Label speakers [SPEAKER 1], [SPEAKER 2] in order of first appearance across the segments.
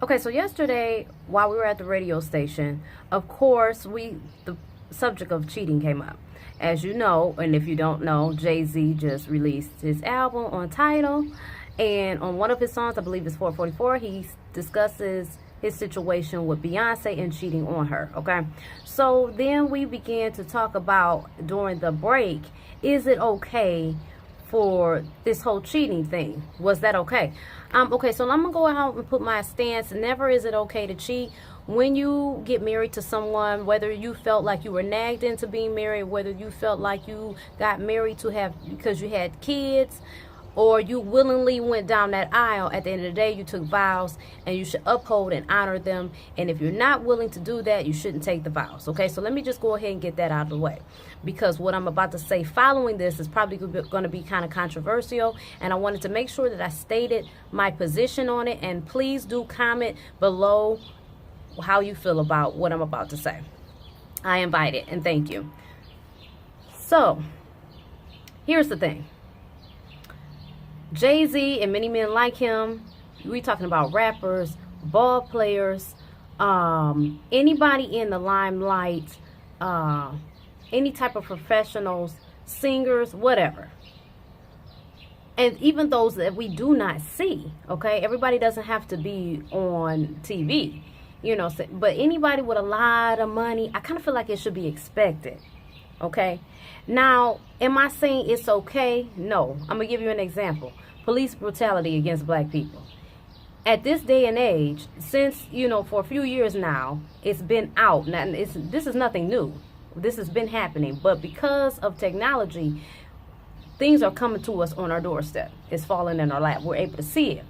[SPEAKER 1] Okay, so yesterday while we were at the radio station, of course, the subject of cheating came up. As you know, and if you don't know, JayZ just released his album on Tidal, and on one of his songs, I believe it's 444, he discusses his situation with Beyonce and cheating on her. Okay, so then we began to talk about during the break, is it okay for this whole cheating thing? Was that okay? Okay, so I'm gonna go out and put my stance. Never is it okay to cheat. When you get married to someone, whether you felt like you were nagged into being married, whether you felt like you got married to have because you had kids, or you willingly went down that aisle, at the end of the day, you took vows, and you should uphold and honor them. And if you're not willing to do that, you shouldn't take the vows. Okay, so let me just go ahead and get that out of the way, because what I'm about to say following this is probably going to be kind of controversial, and I wanted to make sure that I stated my position on it. And please do comment below how you feel about what I'm about to say. I invite it, and thank you. So here's the thing. JayZ and many men like him, we talking about rappers, ball players, anybody in the limelight, any type of professionals, singers, whatever. And even those that we do not see, okay? Everybody doesn't have to be on TV, you know, but anybody with a lot of money, I kind of feel like it should be expected, okay? Now, am I saying it's okay? No. I'm going to give you an example. Police brutality against black people. At this day and age, since, you know, for a few years now, it's been out. Now, this is nothing new. This has been happening. But because of technology, things are coming to us on our doorstep. It's falling in our lap. We're able to see it.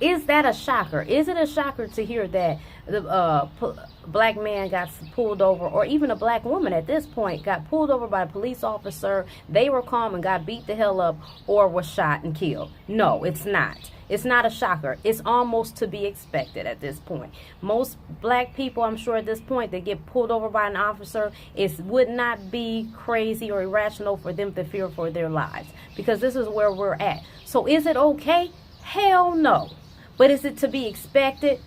[SPEAKER 1] Is that a shocker? Is it a shocker to hear that the black man got pulled over, or even a black woman at this point got pulled over by a police officer, they were calm and got beat the hell up, or was shot and killed? No, it's not. It's not a shocker. It's almost to be expected at this point. Most black people, I'm sure at this point, that get pulled over by an officer, it would not be crazy or irrational for them to fear for their lives, because this is where we're at. So is it okay? Hell no. But is it to be expected?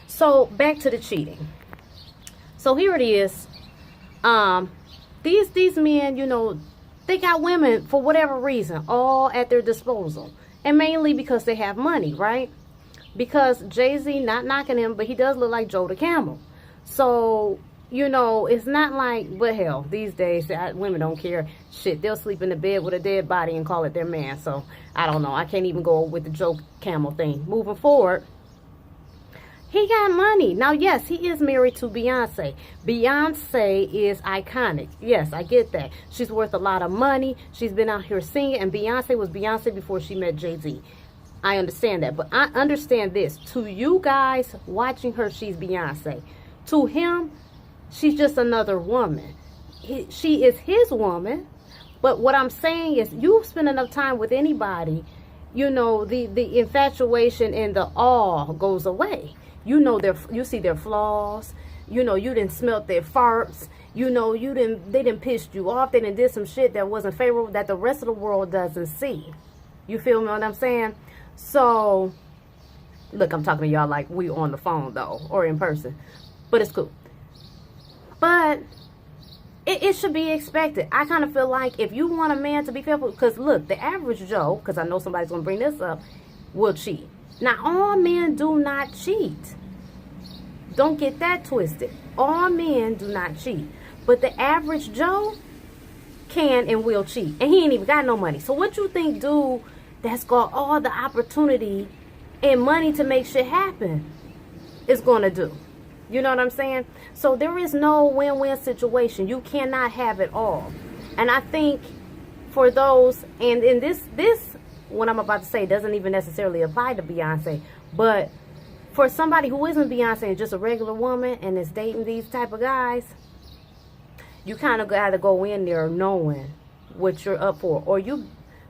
[SPEAKER 1] So back to the cheating. So here it is. These men, you know, they got women for whatever reason, all at their disposal. And mainly because they have money, right? Because JayZ, not knocking him, but he does look like Joe the Camel. So, you know, it's not like, but hell, these days, women don't care. Shit, they'll sleep in the bed with a dead body and call it their man. So, I don't know. I can't even go with the Joe Camel thing. Moving forward, he got money. Now, yes, he is married to Beyonce. Beyonce is iconic. Yes, I get that. She's worth a lot of money. She's been out here singing, and Beyonce was Beyonce before she met JayZ. I understand that, but I understand this. To you guys watching her, she's Beyonce. To him, she's just another woman. She is his woman. But what I'm saying is, you spend enough time with anybody, you know, the infatuation and the awe goes away. You know, you see their flaws. You know, you didn't smell their farts. You know, they didn't pissed you off. They didn't did some shit that wasn't favorable, that the rest of the world doesn't see. You feel me what I'm saying? So, look, I'm talking to y'all like we on the phone though, or in person. But it's cool. But it should be expected. I kind of feel like if you want a man to be faithful, because look, the average Joe, because I know somebody's going to bring this up, will cheat. Now, all men do not cheat. Don't get that twisted. All men do not cheat. But the average Joe can and will cheat. And he ain't even got no money. So what you think dude that's got all the opportunity and money to make shit happen is going to do? You know what I'm saying? So there is no win-win situation. You cannot have it all. And I think for those, and in this what I'm about to say doesn't even necessarily apply to Beyonce, but for somebody who isn't Beyonce and just a regular woman and is dating these type of guys, you kind of got to go in there knowing what you're up for, or you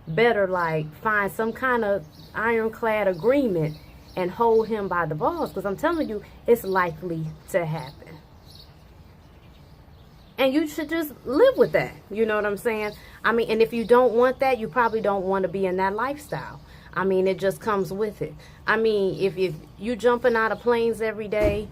[SPEAKER 1] better like find some kind of ironclad agreement and hold him by the balls, because I'm telling you, it's likely to happen. And you should just live with that. You know what I'm saying? I mean, and if you don't want that, you probably don't want to be in that lifestyle. I mean, it just comes with it. I mean, if you jumping out of planes every day,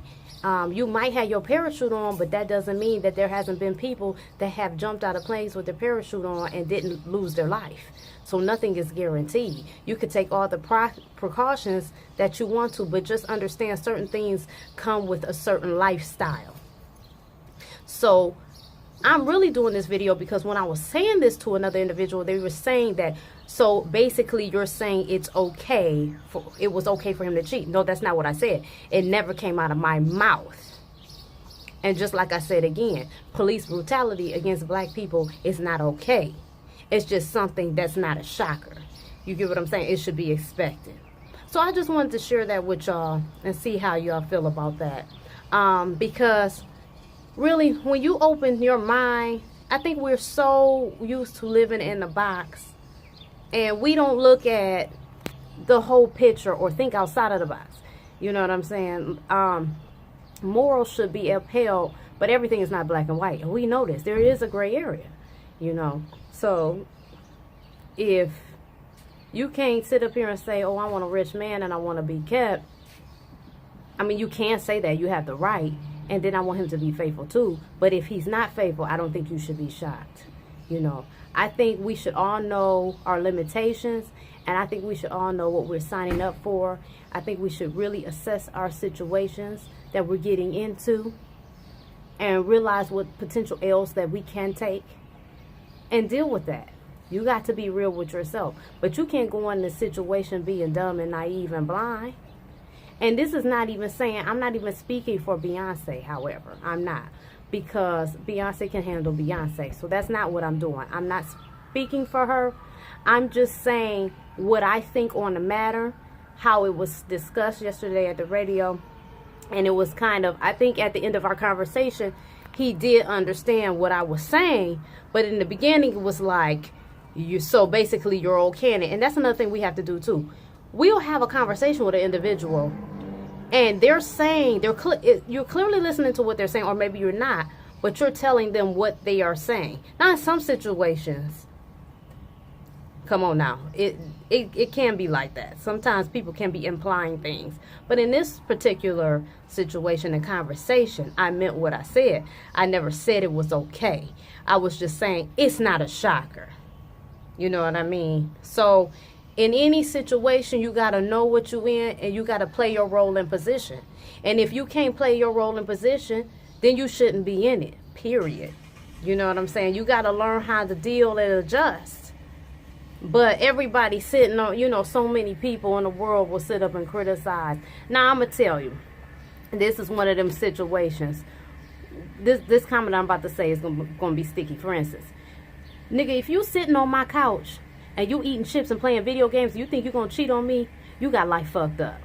[SPEAKER 1] you might have your parachute on, but that doesn't mean that there hasn't been people that have jumped out of planes with their parachute on and didn't lose their life. So nothing is guaranteed. You could take all the precautions that you want to, but just understand certain things come with a certain lifestyle. So I'm really doing this video because when I was saying this to another individual, they were saying that, so basically you're saying it was okay for him to cheat. No, that's not what I said. It never came out of my mouth. And just like I said again, police brutality against black people is not okay. It's just something that's not a shocker. You get what I'm saying? It should be expected. So I just wanted to share that with y'all and see how y'all feel about that. Because really, when you open your mind, I think we're so used to living in the box, and we don't look at the whole picture or think outside of the box. You know what I'm saying? Morals should be upheld, but everything is not black and white. And we know this. There is a gray area, you know. So if you can't sit up here and say, oh, I want a rich man and I want to be kept. I mean, you can't say that. You have the right. And then I want him to be faithful too. But if he's not faithful, I don't think you should be shocked. You know, I think we should all know our limitations. And I think we should all know what we're signing up for. I think we should really assess our situations that we're getting into. And realize what potential L's that we can take. And deal with that. You got to be real with yourself. But you can't go in this situation being dumb and naive and blind. And this is not even saying, I'm not even speaking for Beyonce, however. I'm not. Because Beyonce can handle Beyonce. So that's not what I'm doing. I'm not speaking for her. I'm just saying what I think on the matter. How it was discussed yesterday at the radio. And it was kind of, I think at the end of our conversation, he did understand what I was saying. But in the beginning, it was like, so basically you're okay. And that's another thing we have to do too. We'll have a conversation with an individual and they're saying, you're clearly listening to what they're saying, or maybe you're not, but you're telling them what they are saying. Now, in some situations, come on now, it can be like that. Sometimes people can be implying things. But in this particular situation and conversation, I meant what I said. I never said it was okay. I was just saying it's not a shocker. You know what I mean? So in any situation, you got to know what you're in and you got to play your role in position. And if you can't play your role in position, then you shouldn't be in it, period. You know what I'm saying? You got to learn how to deal and adjust. But everybody sitting on, you know, so many people in the world will sit up and criticize. Now, I'm going to tell you, this is one of them situations. This comment I'm about to say is going to be sticky. For instance, nigga, if you sitting on my couch and you eating chips and playing video games, you think you're going to cheat on me, you got life fucked up.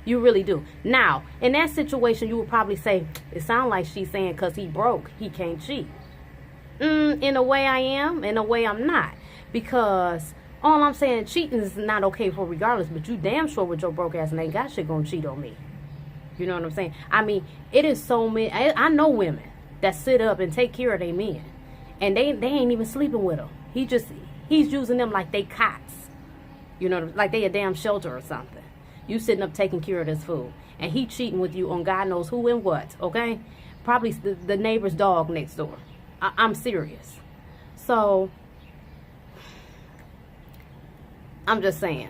[SPEAKER 1] You really do. Now, in that situation, you would probably say, it sounds like she's saying because he broke, he can't cheat. In a way I am, in a way I'm not. Because all I'm saying, cheating is not okay for regardless, but you damn sure with your broke ass and ain't got shit gonna cheat on me. You know what I'm saying? I mean, it is so many, I know women that sit up and take care of their men. And they ain't even sleeping with them. He's using them like they cots. You know, like they a damn shelter or something. You sitting up taking care of this fool. And he cheating with you on God knows who and what, okay? Probably the neighbor's dog next door. I'm serious. So, I'm just saying.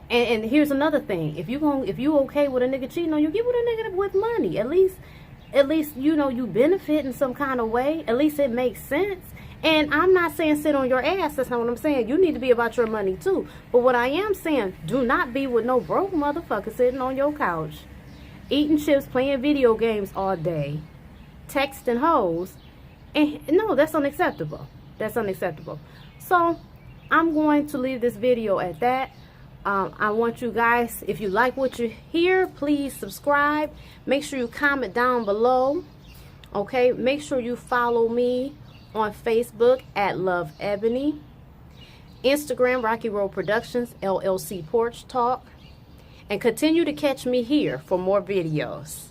[SPEAKER 1] And here's another thing. If you okay with a nigga cheating on you, get with a nigga with money. At least you know you benefit in some kind of way. At least it makes sense. And I'm not saying sit on your ass. That's not what I'm saying. You need to be about your money too. But what I am saying, do not be with no broke motherfucker sitting on your couch, eating chips, playing video games all day, texting hoes. And no, that's unacceptable. That's unacceptable. So I'm going to leave this video at that. I want you guys, if you like what you hear, please subscribe. Make sure you comment down below. Okay, make sure you follow me on Facebook at Love Ebony, Instagram Rocky Road Productions LLC Porch Talk, and continue to catch me here for more videos.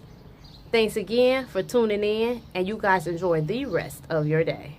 [SPEAKER 1] Thanks again for tuning in, and you guys enjoy the rest of your day.